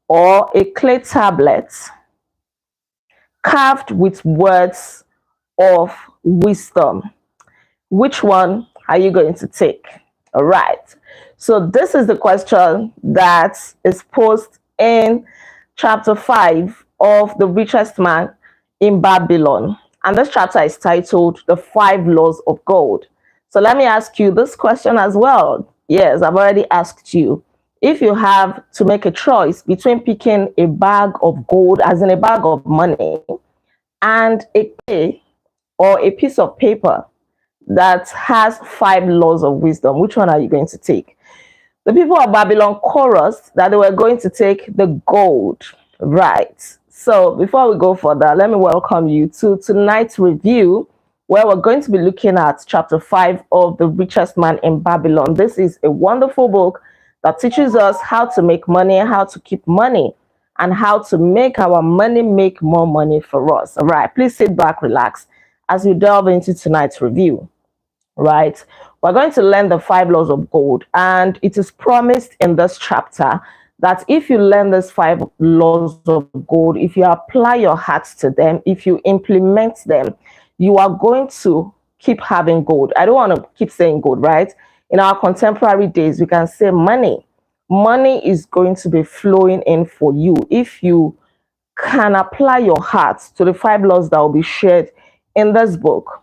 or a clay tablet carved with words of wisdom? Which one are you going to take? All right. So this is the question that is posed in chapter 5 of The Richest Man in Babylon. And this chapter is titled The Five Laws of Gold. So let me ask you this question as well. Yes, I've already asked you. If you have to make a choice between picking a bag of gold, as in a bag of money, and a clay or a piece of paper that has five laws of wisdom, which one are you going to take? The people of Babylon chorused that they were going to take the gold, right? So before we go further, let me welcome you to tonight's review, where we're going to be looking at chapter 5 of The Richest Man in Babylon. This is a wonderful book that teaches us how to make money, how to keep money, and how to make our money make more money for us. All right, please sit back, relax, as we delve into tonight's review. Right, we're going to learn the five laws of gold, and it is promised in this chapter that if you learn these five laws of gold, if you apply your hearts to them, if you implement them, you are going to keep having gold. I don't want to keep saying gold, right? In our contemporary days, we can say money. Money is going to be flowing in for you if you can apply your heart to the five laws that will be shared in this book.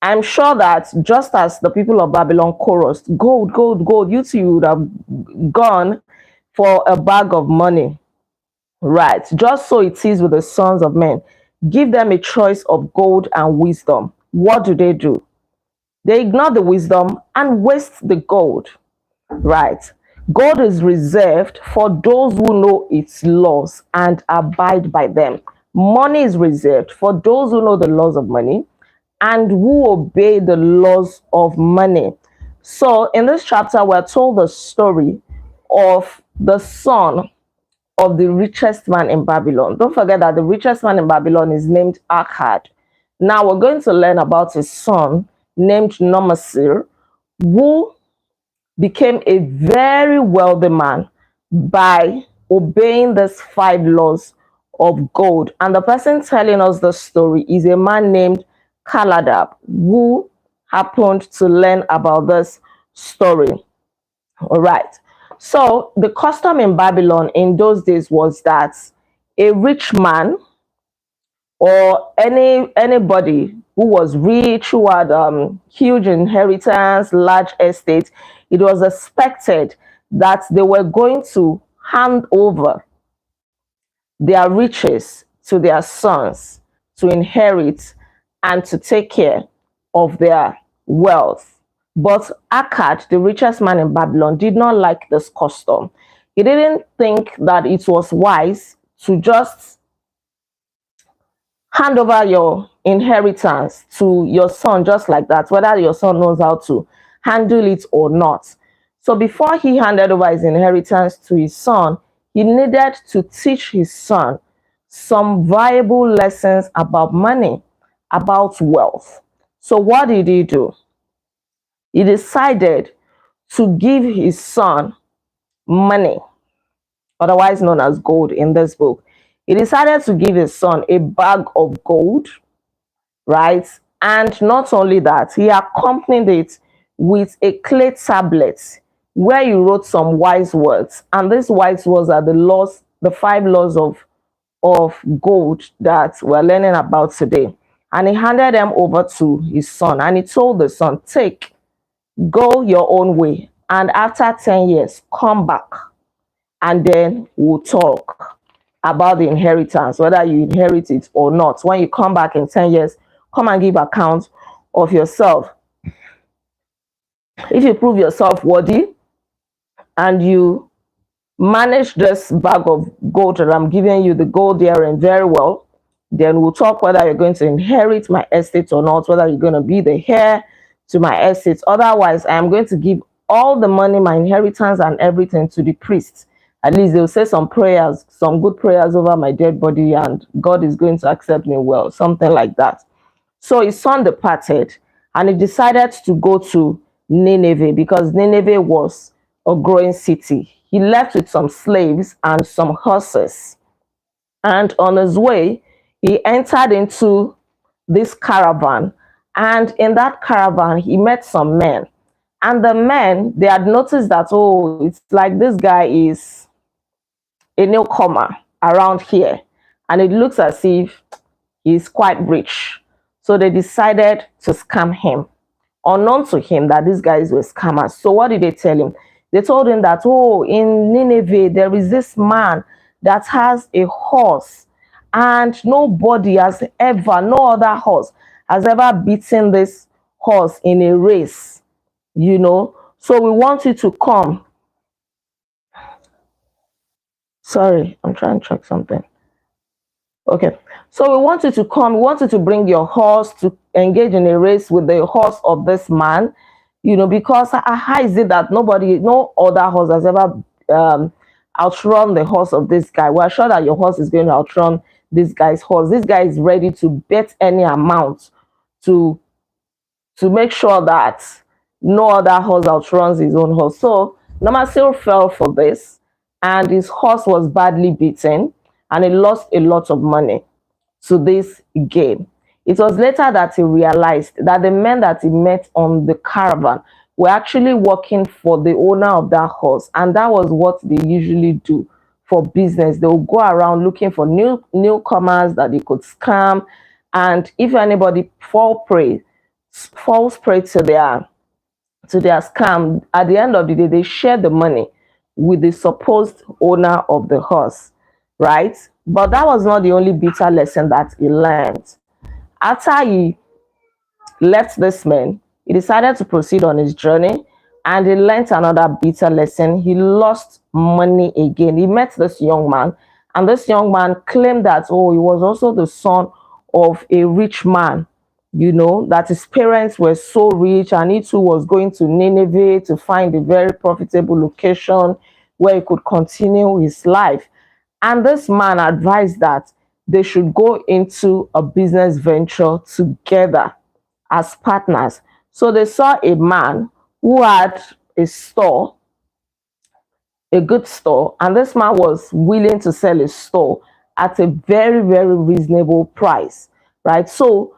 I'm sure that just as the people of Babylon chorused, gold, gold, gold, you too would have gone for a bag of money. Right. Just so it is with the sons of men. Give them a choice of gold and wisdom. What do? They ignore the wisdom and waste the gold. Right. Gold is reserved for those who know its laws and abide by them. Money is reserved for those who know the laws of money and who obey the laws of money. So in this chapter, we're told the story of the son of the richest man in Babylon. Don't forget that the richest man in Babylon is named Akkad. Now we're going to learn about his son named Nomasir, who became a very wealthy man by obeying these five laws of gold. And the person telling us the story is a man named Kaladab, who happened to learn about this story. All right. So the custom in Babylon in those days was that a rich man or anybody who was rich, who had huge inheritance, large estate, it was expected that they were going to hand over their riches to their sons to inherit and to take care of their wealth. But Akkad, the richest man in Babylon, did not like this custom. He didn't think that it was wise to just hand over your inheritance to your son just like that, whether your son knows how to handle it or not. So before he handed over his inheritance to his son, he needed to teach his son some viable lessons about money, about wealth. So what did he do? He decided to give his son money, otherwise known as gold in this book. He decided to give his son a bag of gold, right? And not only that, he accompanied it with a clay tablet where he wrote some wise words. And these wise words are the five laws of gold that we're learning about today. And he handed them over to his son. And he told the son, go your own way. And after 10 years, come back. And then we'll talk about the inheritance, whether you inherit it or not. When you come back in 10 years, come and give account of yourself. If you prove yourself worthy and you manage this bag of gold that I'm giving you, the gold earring, very well, then we'll talk whether you're going to inherit my estate or not, whether you're going to be the heir to my estate. Otherwise, I am going to give all the money, my inheritance and everything to the priest. At least they'll say some prayers, some good prayers over my dead body, and God is going to accept me well, something like that. So his son departed, and he decided to go to Nineveh because Nineveh was a growing city. he left with some slaves and some horses. And on his way, he entered into this caravan. And in that caravan, he met some men. And the men, they had noticed that, oh, it's like this guy is a newcomer around here. And it looks as if he's quite rich. So they decided to scam him, unknown to him that these guys were scammers. So what did they tell him? They told him that, oh, in Nineveh, there is this man that has a horse, and nobody has ever, no other horse has ever beaten this horse in a race, you know. So we want you to come. Sorry, I'm trying to check something. Okay, so we want you to come. We want you to bring your horse to engage in a race with the horse of this man, you know, because how is it that no other horse has ever outrun the horse of this guy? We're sure that your horse is going to outrun this guy's horse. This guy is ready to bet any amount to make sure that no other horse outruns his own horse. So Namasil fell for this, and his horse was badly beaten, and he lost a lot of money to this game. It was later that he realized that the men that he met on the caravan were actually working for the owner of that horse, and that was what they usually do for business. They will go around looking for newcomers that they could scam, and if anybody falls prey to their scam, at the end of the day, they share the money with the supposed owner of the horse, right? But that was not the only bitter lesson that he learned. After he left this man, he decided to proceed on his journey, and he learned another bitter lesson. He lost money again. He met this young man, and this young man claimed that, oh, he was also the son of a rich man, you know, that his parents were so rich, and he too was going to Nineveh to find a very profitable location where he could continue his life. And this man advised that they should go into a business venture together as partners. So they saw a man who had a store, a good store, and this man was willing to sell his store at a very, very reasonable price, right? So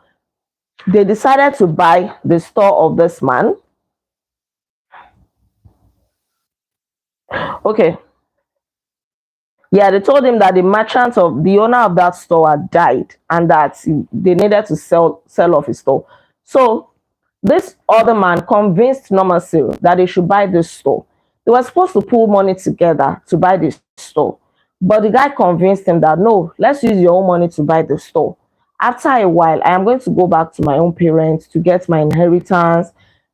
they decided to buy the store of this man. Okay. Yeah, they told him that the owner of that store had died, and that they needed to sell off his store. So this other man convinced Normasil that they should buy this store. They were supposed to pool money together to buy this store, but the guy convinced him that, no, let's use your own money to buy the store. After a while, I am going to go back to my own parents to get my inheritance,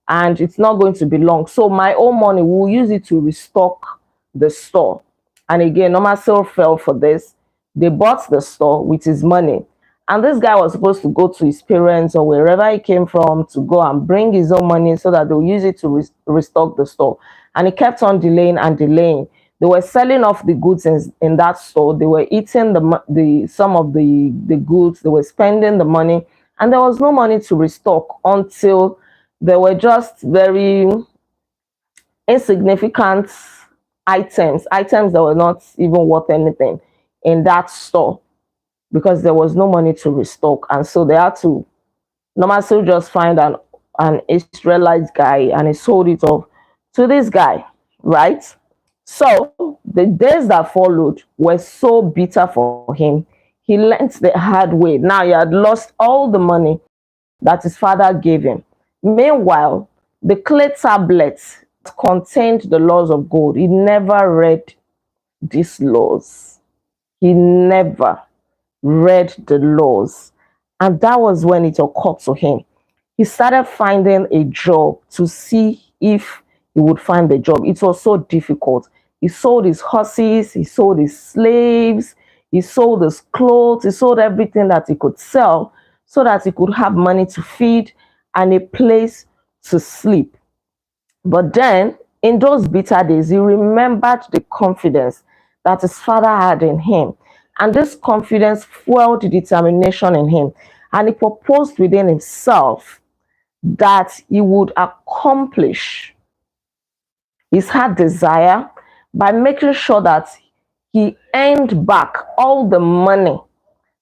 and it's not going to be long. So my own money, we'll use it to restock the store. And again, Normasil fell for this. They bought the store with his money. And this guy was supposed to go to his parents or wherever he came from to go and bring his own money so that they'll use it to restock the store. And he kept on delaying and delaying. They were selling off the goods in that store. They were eating some of the goods. They were spending the money. And there was no money to restock until there were just very insignificant items that were not even worth anything in that store, because there was no money to restock. And so they had to Normasil just find an Israelite guy, and he sold it off to this guy, right? So the days that followed were so bitter for him. He learned the hard way. Now he had lost all the money that his father gave him. Meanwhile, the clay tablets contained the laws of God. He never read these laws. He never read the laws. And that was when it occurred to him. He started finding a job to see if he would find the job. It was so difficult. He sold his horses, he sold his slaves, he sold his clothes, he sold everything that he could sell so that he could have money to feed and a place to sleep. But then, in those bitter days, he remembered the confidence that his father had in him. And this confidence fueled determination in him. And he proposed within himself that he would accomplish his heart desire by making sure that he earned back all the money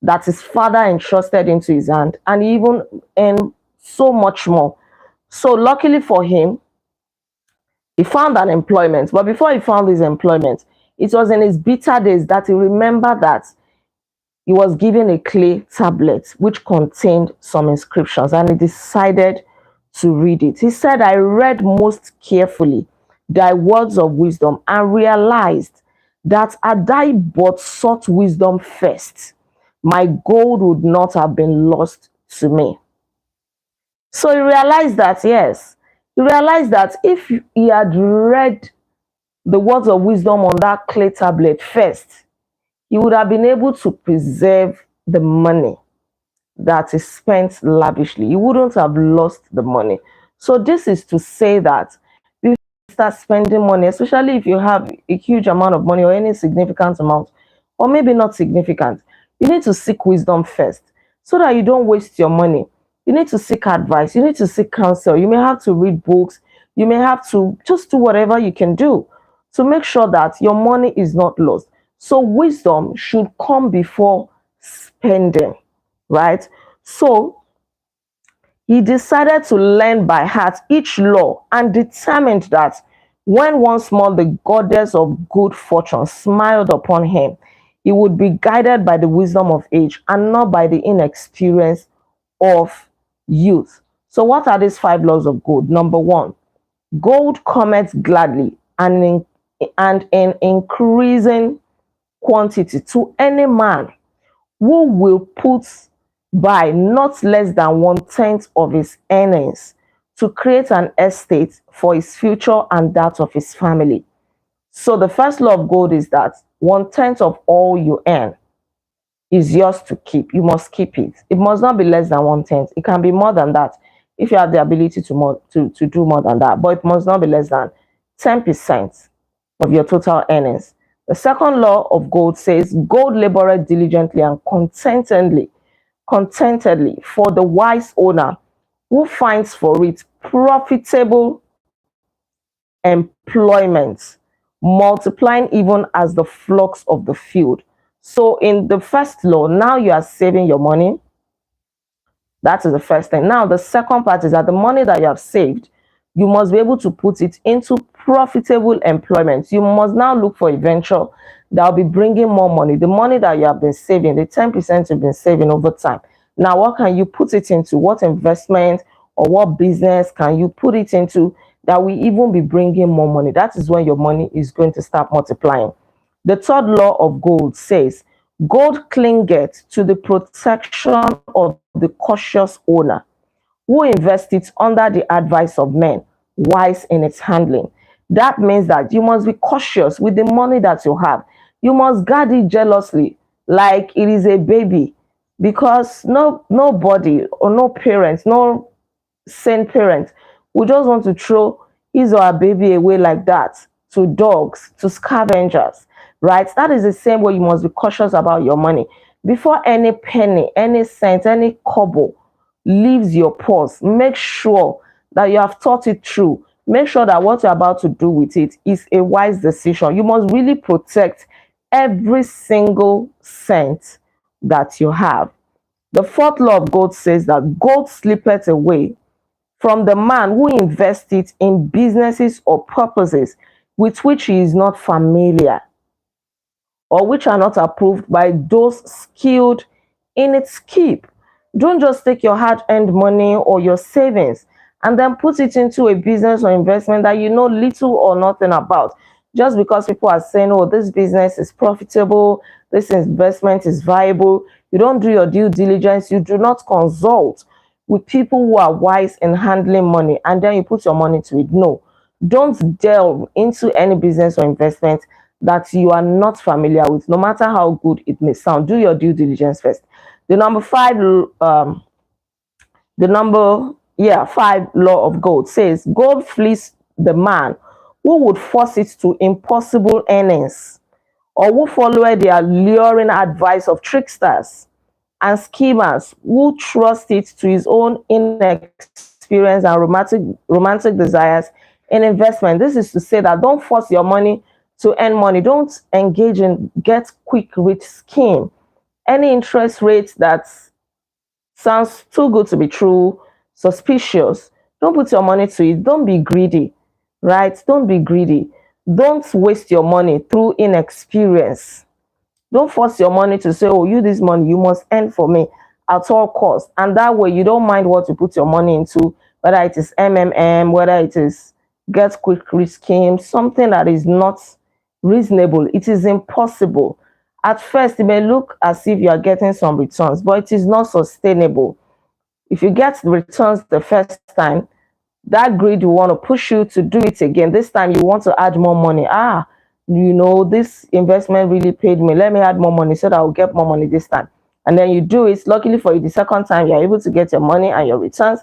that his father entrusted into his hand, and he even earned so much more. So luckily for him, he found an employment. But before he found his employment, it was in his bitter days that he remembered that he was given a clay tablet which contained some inscriptions, and he decided to read it. He said, I read most carefully thy words of wisdom and realized that had I but sought wisdom first, my gold would not have been lost to me. So he realized that, yes, he realized that if he had read the words of wisdom on that clay tablet first, he would have been able to preserve the money that is spent lavishly. He wouldn't have lost the money. So this is to say that if you start spending money, especially if you have a huge amount of money or any significant amount, or maybe not significant, you need to seek wisdom first so that you don't waste your money. You need to seek advice. You need to seek counsel. You may have to read books. You may have to just do whatever you can do to make sure that your money is not lost. So wisdom should come before spending, right? So he decided to learn by heart each law and determined that when once more the goddess of good fortune smiled upon him, he would be guided by the wisdom of age and not by the inexperience of youth. So what are these 5 laws of gold? Number 1, gold cometh gladly and in increasing quantity to any man who will put by not less than 1/10 of his earnings to create an estate for his future and that of his family. So the first law of gold is that 1/10 of all you earn is yours to keep. You must keep it. It must not be less than 1/10. It can be more than that if you have the ability to do more than that, but it must not be less than 10% of your total earnings. The second law of gold says, gold laboreth diligently and contentedly for the wise owner who finds for it profitable employment, multiplying even as the flocks of the field. So in the first law, now you are saving your money. That is the first thing. Now, the second part is that the money that you have saved, you must be able to put it into profitable employment. You must now look for a venture that will be bringing more money. The money that you have been saving, the 10% you've been saving over time. Now, what can you put it into? What investment or what business can you put it into that will even be bringing more money? That is when your money is going to start multiplying. The third law of gold says, gold clingeth to the protection of the cautious owner, who invests it under the advice of men, wise in its handling. That means that you must be cautious with the money that you have. You must guard it jealously, like it is a baby, because nobody or no parent, no sane parent would just want to throw his or her baby away like that to dogs, to scavengers, right? That is the same way you must be cautious about your money. Before any penny, any cent, any kobo leaves your purse, make sure that you have thought it through. Make sure that what you're about to do with it is a wise decision. You must really protect every single cent that you have. The fourth law of gold says that gold slippeth away from the man who invests it in businesses or purposes with which he is not familiar, or which are not approved by those skilled in its keep. Don't just take your hard-earned money or your savings and then put it into a business or investment that you know little or nothing about. Just because people are saying, oh, this business is profitable, this investment is viable, you don't do your due diligence, you do not consult with people who are wise in handling money, and then you put your money to it. No, don't delve into any business or investment that you are not familiar with, no matter how good it may sound. Do your due diligence first. The number 5 law of gold says, gold flees the man who would force it to impossible earnings, or who follow the alluring advice of tricksters and schemers, who trust it to his own inexperience and romantic desires in investment. This is to say that don't force your money to earn money. Don't engage in get quick rich scheme. Any interest rate that sounds too good to be true, suspicious, don't put your money to it. Don't be greedy, right? Don't be greedy. Don't waste your money through inexperience. Don't force your money to say, oh, you this money, you must earn for me at all costs. And that way you don't mind what you put your money into, whether it is MMM, whether it is get quick rich scheme, something that is not reasonable. It is impossible. At first, it may look as if you are getting some returns, but it is not sustainable. If you get the returns the first time, that greed will want to push you to do it again. This time you want to add more money. This investment really paid me. Let me add more money so that I'll get more money this time. And then you do it. Luckily for you, the second time you're able to get your money and your returns.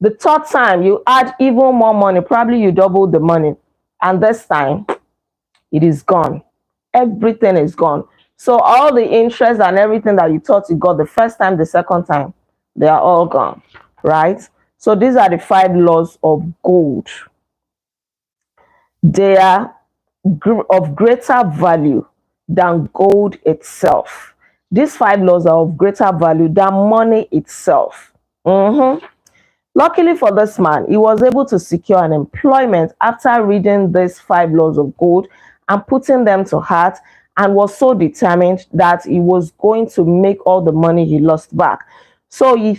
The third time you add even more money. Probably you double the money. And this time it is gone. Everything is gone. So all the interest and everything that you thought you got the first time, the second time, they are all gone, right? So these are the 5 laws of gold. They are of greater value than gold itself. These 5 laws are of greater value than money itself. Luckily for this man, he was able to secure an employment after reading these 5 laws of gold and putting them to heart, and was so determined that he was going to make all the money he lost back. So he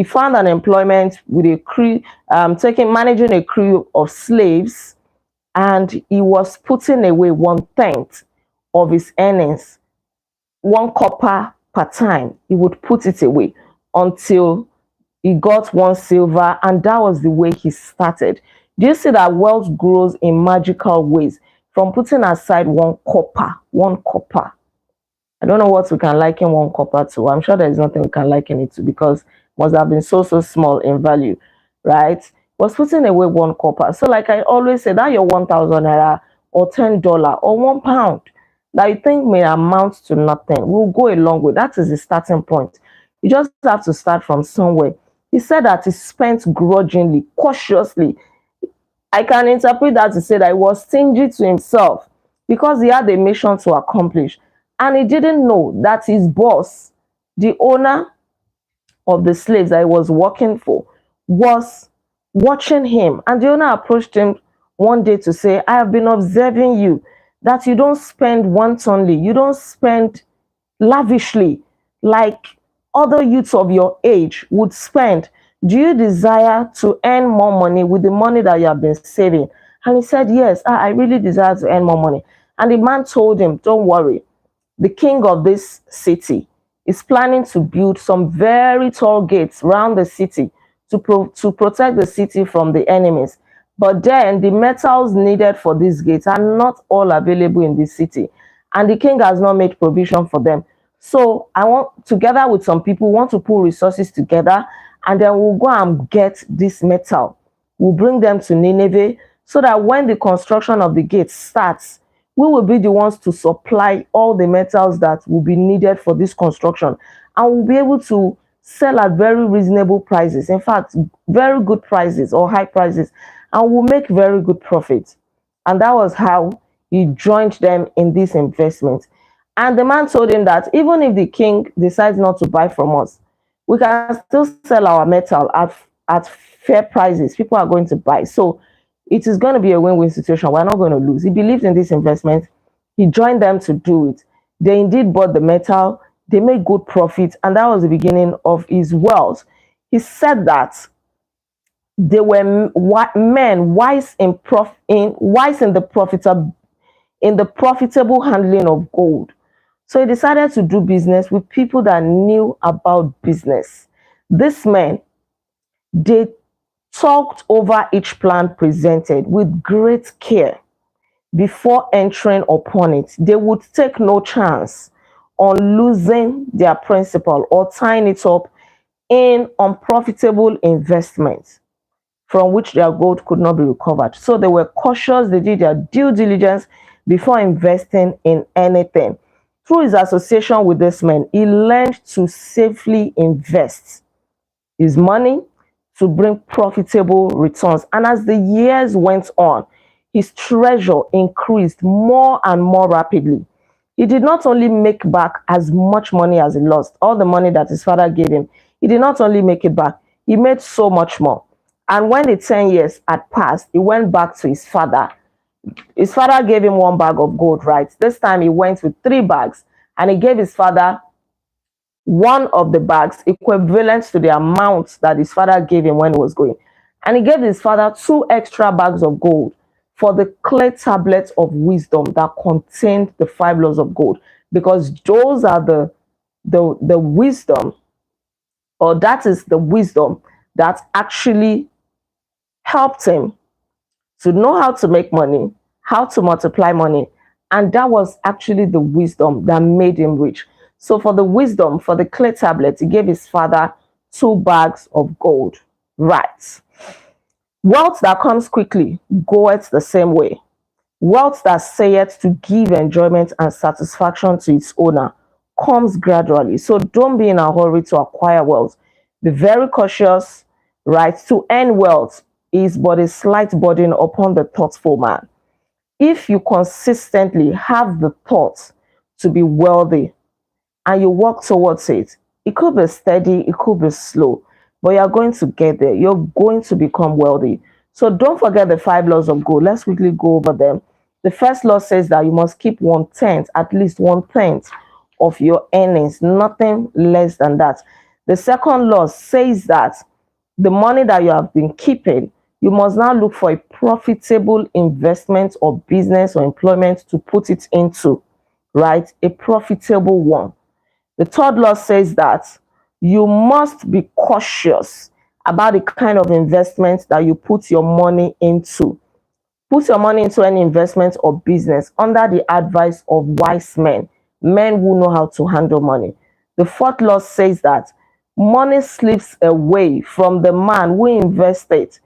found an employment with a crew, managing a crew of slaves, and he was putting away 1/10 of his earnings, 1 copper per time. He would put it away until he got 1 silver, and that was the way he started. Do you see that wealth grows in magical ways? From putting aside 1 copper, 1 copper. I don't know what we can liken 1 copper to. I'm sure there's nothing we can liken it to, because it must have been so small in value, right? Was putting away 1 copper. So like I always say, that your 1,000 naira or $10 or £1 that you think may amount to nothing will go a long way. That is the starting point. You just have to start from somewhere. He said that he spent grudgingly, cautiously. I can interpret that to say that he was stingy to himself because he had a mission to accomplish. And he didn't know that his boss, the owner of the slaves that he was working for, was watching him. And the owner approached him one day to say, I have been observing you, that you don't spend wantonly, you don't spend lavishly like other youths of your age would spend. Do you desire to earn more money with the money that you have been saving? And he said, yes, I really desire to earn more money. And the man told him, don't worry, the king of this city is planning to build some very tall gates around the city to protect the city from the enemies. But then the metals needed for these gates are not all available in the city, and the king has not made provision for them. So I want, together with some people, want to pull resources together, and then we'll go and get this metal. We'll bring them to Nineveh so that when the construction of the gates starts, we will be the ones to supply all the metals that will be needed for this construction, and we'll be able to sell at very reasonable prices. In fact, very good prices or high prices, and we'll make very good profits. And that was how he joined them in this investment. And the man told him that even if the king decides not to buy from us, we can still sell our metal at fair prices. People are going to buy. So it is going to be a win-win situation. We're not going to lose. He believed in this investment. He joined them to do it. They indeed bought the metal. They made good profits, and that was the beginning of his wealth. He said that they were men wise in the profitable handling of gold. So he decided to do business with people that knew about business. These men, they talked over each plan presented with great care before entering upon it. They would take no chance on losing their principal or tying it up in unprofitable investments from which their gold could not be recovered. So they were cautious. They did their due diligence before investing in anything. Through his association with this man, he learned to safely invest his money to bring profitable returns. And as the years went on, his treasure increased more and more rapidly. He did not only make back as much money as he lost, all the money that his father gave him, he did not only make it back, he made so much more. And when the 10 years had passed, he went back to his father. His father gave him 1 bag of gold, right? This time he went with 3 bags, and he gave his father one of the bags equivalent to the amount that his father gave him when he was going. And he gave his father 2 extra bags of gold for the clear tablets of wisdom that contained the 5 laws of gold, because those are the wisdom, or that is the wisdom that actually helped him to know how to make money, how to multiply money. And that was actually the wisdom that made him rich. So for the wisdom, for the clay tablet, he gave his father 2 bags of gold. Right. Wealth that comes quickly goeth the same way. Wealth that saith to give enjoyment and satisfaction to its owner comes gradually. So don't be in a hurry to acquire wealth. Be very cautious, right? To earn wealth is but a slight burden upon the thoughtful man. If you consistently have the thought to be wealthy and you work towards it, it could be steady, it could be slow, but you're going to get there. You're going to become wealthy. So don't forget the 5 laws of gold. Let's quickly go over them. The first law says that you must keep 1/10, at least 1/10 of your earnings, nothing less than that. The second law says that the money that you have been keeping, you must now look for a profitable investment or business or employment to put it into, right? A profitable one. The third law says that you must be cautious about the kind of investment that you put your money into. Put your money into any investment or business under the advice of wise men, men who know how to handle money. The fourth law says that money slips away from the man who invested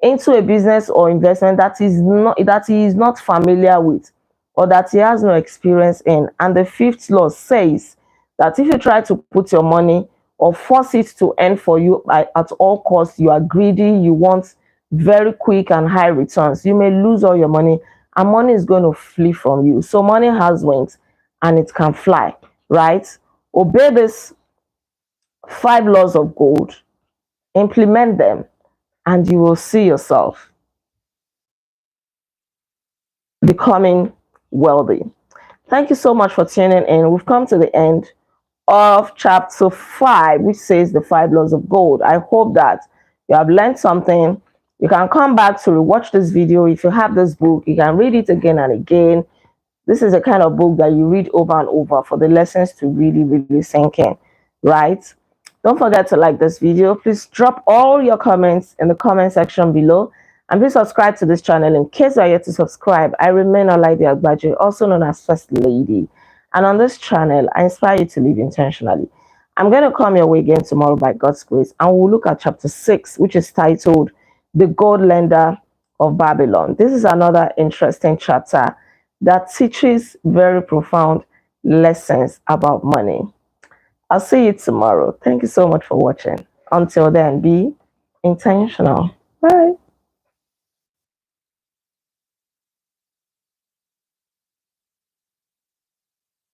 into a business or investment that he is not familiar with, or that he has no experience in. And the fifth law says that if you try to put your money or force it to earn for you at all costs, you are greedy, you want very quick and high returns, you may lose all your money, and money is going to flee from you. So money has wings and it can fly, right? Obey these 5 laws of gold, implement them, and you will see yourself becoming wealthy. Thank you so much for tuning in. We've come to the end of chapter 5, which says the 5 laws of gold. I hope that you have learned something. You can come back to rewatch this video. If you have this book, you can read it again and again. This is a kind of book that you read over and over for the lessons to really sink in, right? Don't forget to like this video. Please drop all your comments in the comment section below. And please subscribe to this channel in case you are yet to subscribe. I remain Olaide Agbaje, also known as First Lady. And on this channel, I inspire you to live intentionally. I'm going to come your way again tomorrow by God's grace. And we'll look at chapter 6, which is titled The Gold Lender of Babylon. This is another interesting chapter that teaches very profound lessons about money. I'll see you tomorrow. Thank you so much for watching. Until then, be intentional. Bye.